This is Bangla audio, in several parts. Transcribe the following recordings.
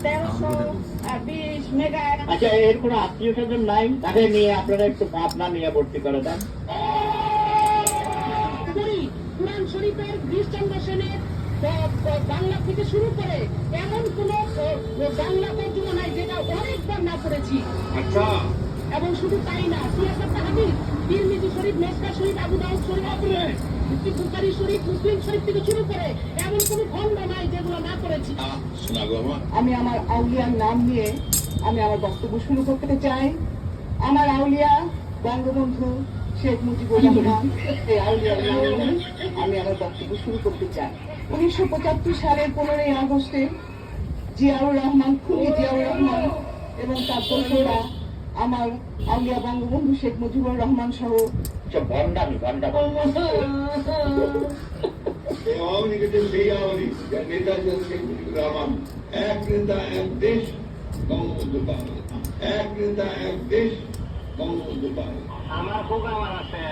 1320 মেগা। আচ্ছা, এর কোনো আত্মীয় স্বজন নাই? তাকে নিয়ে আপনারা একটু পাবনা নিয়ে ভর্তি করে দেন। কুরআন শরীফের খ্রিস্টানদের সেনের বাংলা থেকে শুরু করে এমন কোন বাংলা তর্জমা নাই যেটা অনেকবার না করেছি। আচ্ছা, এবং শুধু তাই না, সিয়াসাত হাদিস, তিরমিজি শরীফ, মেসকা শরীফ, আবু দাউদ শরীফ, বুখারী শরীফ, মুসলিম শরীফ থেকে শুরু করে এমন কোন খণ্ড নাই যেগুলো না করেছি। আমি আমার আউলিয়ার নাম নিয়ে আমি আমার বক্তব্য শুরু করতে চাই। আমার আউলিয়া বঙ্গবন্ধু শেখ মুজিবুর রহমান, এই আউলিয়ার নাম নিয়ে আমি আমার বক্তব্য শুরু করতে চাই। 1975 সালের 15ই আগস্টে জিয়াউর রহমান, খুনি জিয়াউর রহমান এবং তার দোসররা আমার আউলিয়া বঙ্গবন্ধু শেখ মুজিবুর রহমান সহ ভণ্ডামি ভণ্ডামি। আওয়ামী লীগের সেই আওয়ামী লীগ যার নেতা শেখ মুজিবুর রহমান, এক নেতা এক দেশ বঙ্গবন্ধু পাবে, এক নেতা এক দেশ বঙ্গবন্ধু পাবে। আমার প্রোগ্রাম আছে।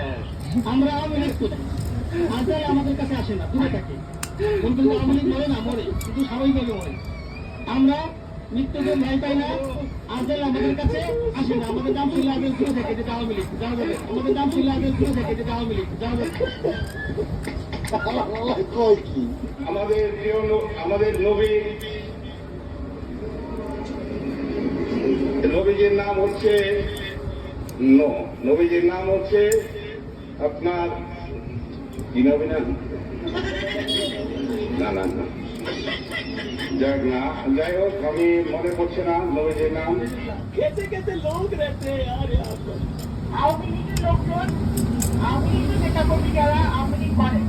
আমরা আওয়ামী লীগ কোথায়? আজকাল আমাদের কাছে আসে না, দূরে থাকে। কিন্তু আওয়ামী লীগ মরে না, মরে কিন্তু স্বাভাবিকভাবে মরে। আমরা মৃত্যুকে ভয় পাই না। আজকাল আমাদের কাছে আসে না। আমাদের নাম ছিল আগে দূরে থেকে যেটা আওয়ামী লীগ, জানা যাবে। আমাদের নাম ছিল আগে দূরে থেকে যেটা আওয়ামী লীগ, জানা যাবে। আমাদের নবীজির নাম হচ্ছে নবীজির নাম হচ্ছে আপনার কি নবী নাম? না না না, যাই হোক, আমি মনে পড়ছে না নবীজির নাম। कैसे कैसे लोग रहते हैं यार यहाँ पर। আওয়ামী লীগের লোকজন, আওয়ামী লীগের নেতা কর্মী যারা আওয়ামী লীগ করে,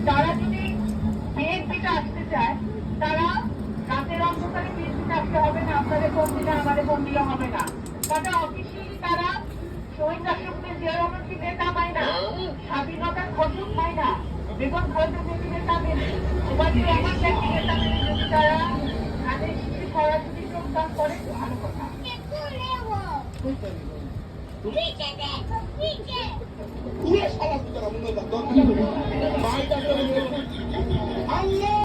তারা যদি বিএনপিতে আসতে চায়, তারা রাতের অন্ধকারে বিএনপিতে আসতে হবে না। আপনাদের ফোন দিলে আমাদের ফোন দিলে হবে না। তারা অফিসিয়ালি তারা শহীদ রাষ্ট্রপতি জিয়া রহমানকে নেতা পায় না, স্বাধীনতার ঘোষক পায় না, বেগম খালেদা জিয়াকে নেতা মেনে, ওবায়দুর রহমান সাহেবকে নেতা মেনে যদি তারা ধানের শীষে সরাসরি যোগদান করে, ভালো কথা। পুরো সমাজ তারা মনে